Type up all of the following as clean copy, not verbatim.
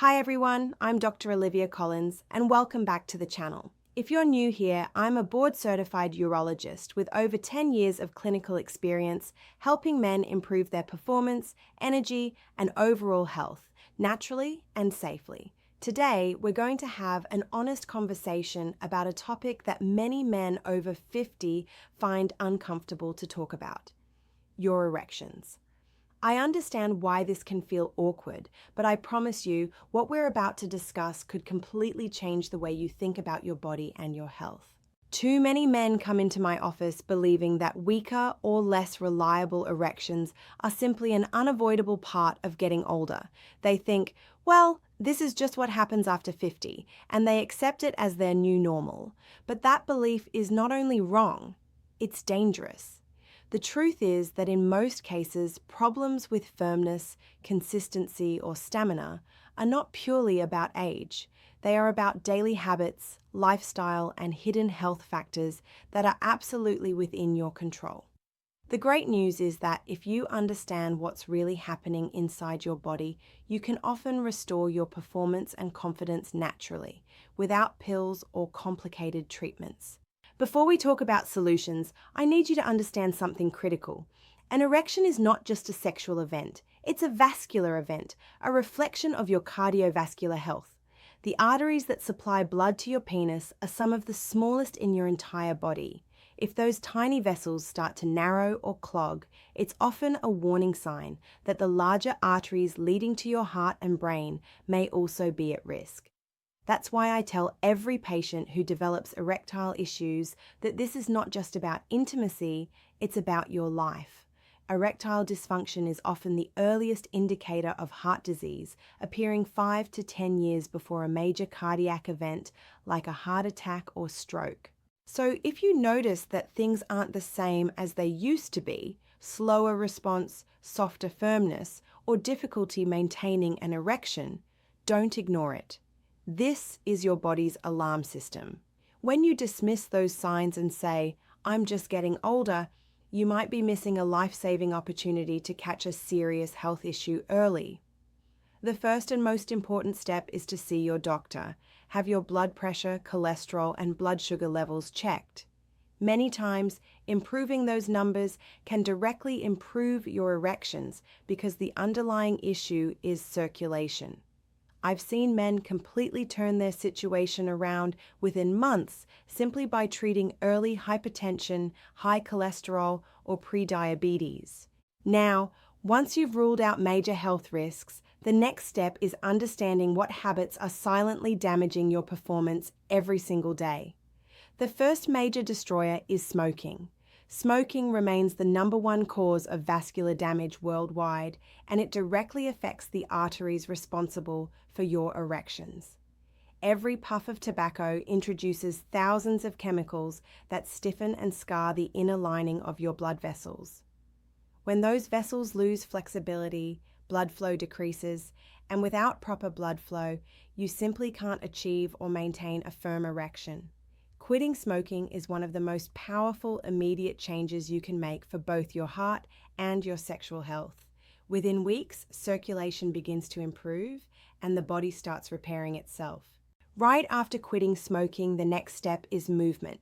Hi everyone, I'm Dr. Olivia Collins and welcome back to the channel. If you're new here, I'm a board-certified urologist with over 10 years of clinical experience helping men improve their performance, energy, and overall health, naturally and safely. Today, we're going to have an honest conversation about a topic that many men over 50 find uncomfortable to talk about: your erections. I understand why this can feel awkward, but I promise you, what we're about to discuss could completely change the way you think about your body and your health. Too many men come into my office believing that weaker or less reliable erections are simply an unavoidable part of getting older. They think, well, this is just what happens after 50, and they accept it as their new normal. But that belief is not only wrong, it's dangerous. The truth is that in most cases, problems with firmness, consistency, or stamina are not purely about age. They are about daily habits, lifestyle, and hidden health factors that are absolutely within your control. The great news is that if you understand what's really happening inside your body, you can often restore your performance and confidence naturally, without pills or complicated treatments. Before we talk about solutions, I need you to understand something critical. An erection is not just a sexual event, it's a vascular event, a reflection of your cardiovascular health. The arteries that supply blood to your penis are some of the smallest in your entire body. If those tiny vessels start to narrow or clog, it's often a warning sign that the larger arteries leading to your heart and brain may also be at risk. That's why I tell every patient who develops erectile issues that this is not just about intimacy, it's about your life. Erectile dysfunction is often the earliest indicator of heart disease, appearing 5 to 10 years before a major cardiac event like a heart attack or stroke. So if you notice that things aren't the same as they used to be, slower response, softer firmness, or difficulty maintaining an erection, don't ignore it. This is your body's alarm system. When you dismiss those signs and say, "I'm just getting older," you might be missing a life-saving opportunity to catch a serious health issue early. The first and most important step is to see your doctor. Have your blood pressure, cholesterol, and blood sugar levels checked. Many times, improving those numbers can directly improve your erections because the underlying issue is circulation. I've seen men completely turn their situation around within months simply by treating early hypertension, high cholesterol, or prediabetes. Now, once you've ruled out major health risks, the next step is understanding what habits are silently damaging your performance every single day. The first major destroyer is smoking. Smoking remains the #1 cause of vascular damage worldwide, and it directly affects the arteries responsible for your erections. Every puff of tobacco introduces thousands of chemicals that stiffen and scar the inner lining of your blood vessels. When those vessels lose flexibility, blood flow decreases, and without proper blood flow, you simply can't achieve or maintain a firm erection. Quitting smoking is one of the most powerful immediate changes you can make for both your heart and your sexual health. Within weeks, circulation begins to improve and the body starts repairing itself. Right after quitting smoking, the next step is movement.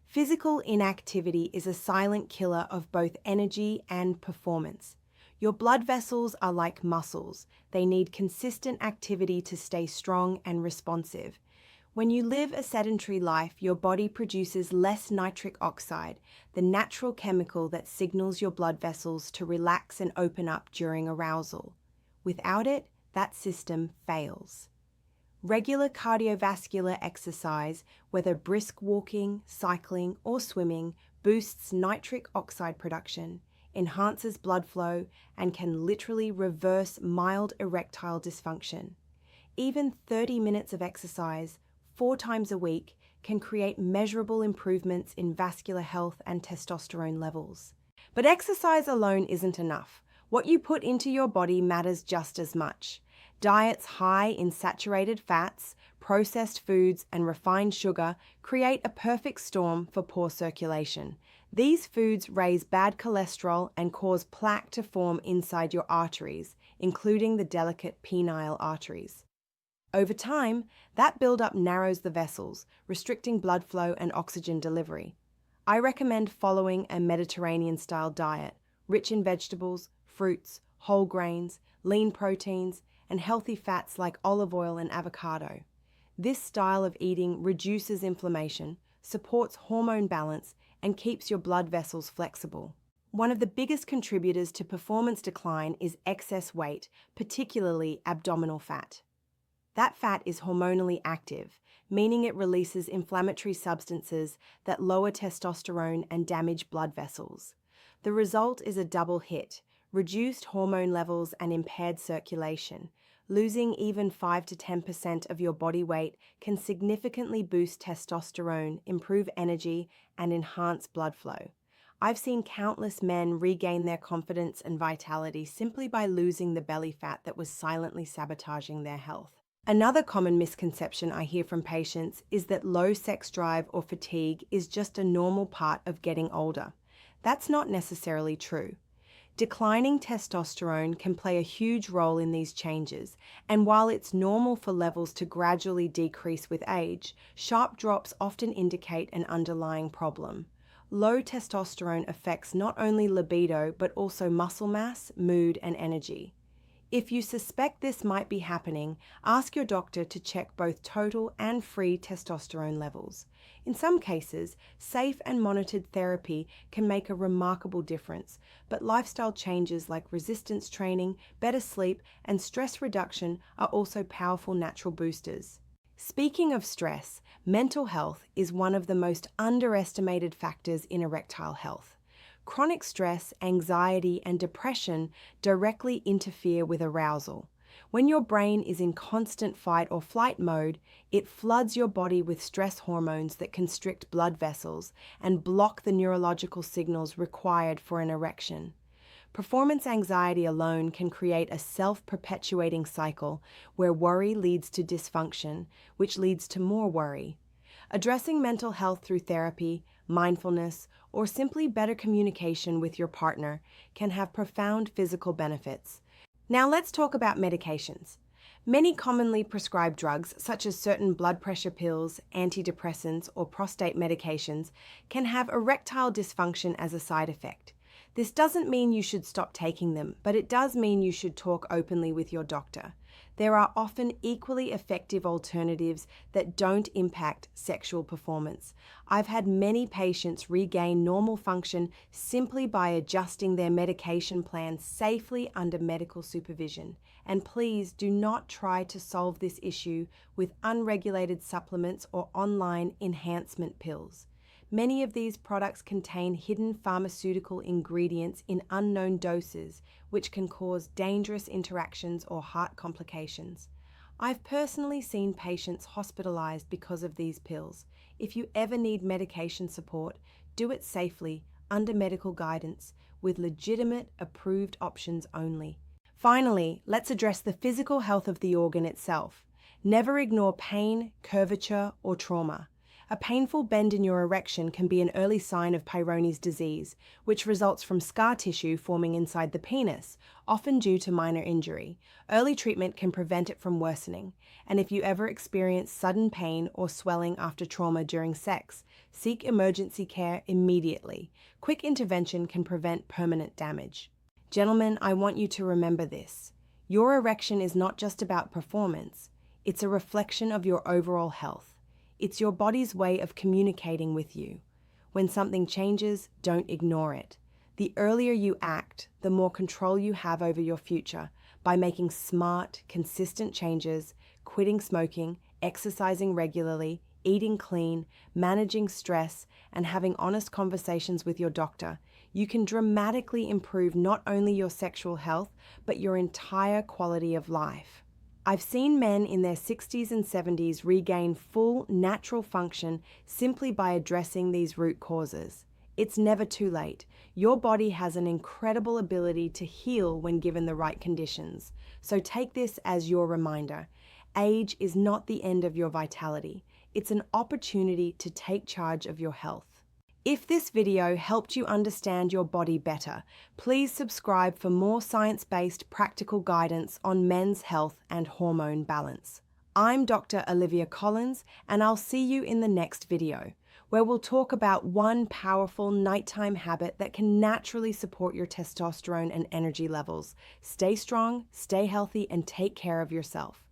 Physical inactivity is a silent killer of both energy and performance. Your blood vessels are like muscles. They need consistent activity to stay strong and responsive. When you live a sedentary life, your body produces less nitric oxide, the natural chemical that signals your blood vessels to relax and open up during arousal. Without it, that system fails. Regular cardiovascular exercise, whether brisk walking, cycling, or swimming, boosts nitric oxide production, enhances blood flow, and can literally reverse mild erectile dysfunction. Even 30 minutes of exercise 4 times a week can create measurable improvements in vascular health and testosterone levels. But exercise alone isn't enough. What you put into your body matters just as much. Diets high in saturated fats, processed foods, and refined sugar create a perfect storm for poor circulation. These foods raise bad cholesterol and cause plaque to form inside your arteries, including the delicate penile arteries. Over time, that buildup narrows the vessels, restricting blood flow and oxygen delivery. I recommend following a Mediterranean-style diet, rich in vegetables, fruits, whole grains, lean proteins, and healthy fats like olive oil and avocado. This style of eating reduces inflammation, supports hormone balance, and keeps your blood vessels flexible. One of the biggest contributors to performance decline is excess weight, particularly abdominal fat. That fat is hormonally active, meaning it releases inflammatory substances that lower testosterone and damage blood vessels. The result is a double hit: reduced hormone levels and impaired circulation. Losing even 5 to 10% of your body weight can significantly boost testosterone, improve energy, and enhance blood flow. I've seen countless men regain their confidence and vitality simply by losing the belly fat that was silently sabotaging their health. Another common misconception I hear from patients is that low sex drive or fatigue is just a normal part of getting older. That's not necessarily true. Declining testosterone can play a huge role in these changes, and while it's normal for levels to gradually decrease with age, sharp drops often indicate an underlying problem. Low testosterone affects not only libido but also muscle mass, mood, and energy. If you suspect this might be happening, ask your doctor to check both total and free testosterone levels. In some cases, safe and monitored therapy can make a remarkable difference, but lifestyle changes like resistance training, better sleep, and stress reduction are also powerful natural boosters. Speaking of stress, mental health is one of the most underestimated factors in erectile health. Chronic stress, anxiety, and depression directly interfere with arousal. When your brain is in constant fight or flight mode, it floods your body with stress hormones that constrict blood vessels and block the neurological signals required for an erection. Performance anxiety alone can create a self-perpetuating cycle where worry leads to dysfunction, which leads to more worry. Addressing mental health through therapy, mindfulness, or simply better communication with your partner can have profound physical benefits. Now let's talk about medications. Many commonly prescribed drugs, such as certain blood pressure pills, antidepressants, or prostate medications, can have erectile dysfunction as a side effect. This doesn't mean you should stop taking them, but it does mean you should talk openly with your doctor. There are often equally effective alternatives that don't impact sexual performance. I've had many patients regain normal function simply by adjusting their medication plan safely under medical supervision. And please do not try to solve this issue with unregulated supplements or online enhancement pills. Many of these products contain hidden pharmaceutical ingredients in unknown doses, which can cause dangerous interactions or heart complications. I've personally seen patients hospitalized because of these pills. If you ever need medication support, do it safely, under medical guidance, with legitimate, approved options only. Finally, let's address the physical health of the organ itself. Never ignore pain, curvature, or trauma. A painful bend in your erection can be an early sign of Peyronie's disease, which results from scar tissue forming inside the penis, often due to minor injury. Early treatment can prevent it from worsening, and if you ever experience sudden pain or swelling after trauma during sex, seek emergency care immediately. Quick intervention can prevent permanent damage. Gentlemen, I want you to remember this. Your erection is not just about performance, it's a reflection of your overall health. It's your body's way of communicating with you. When something changes, don't ignore it. The earlier you act, the more control you have over your future by making smart, consistent changes, quitting smoking, exercising regularly, eating clean, managing stress, and having honest conversations with your doctor. You can dramatically improve not only your sexual health, but your entire quality of life. I've seen men in their 60s and 70s regain full, natural function simply by addressing these root causes. It's never too late. Your body has an incredible ability to heal when given the right conditions. So take this as your reminder. Age is not the end of your vitality. It's an opportunity to take charge of your health. If this video helped you understand your body better, please subscribe for more science-based practical guidance on men's health and hormone balance. I'm Dr. Olivia Collins, and I'll see you in the next video, where we'll talk about one powerful nighttime habit that can naturally support your testosterone and energy levels. Stay strong, stay healthy, and take care of yourself.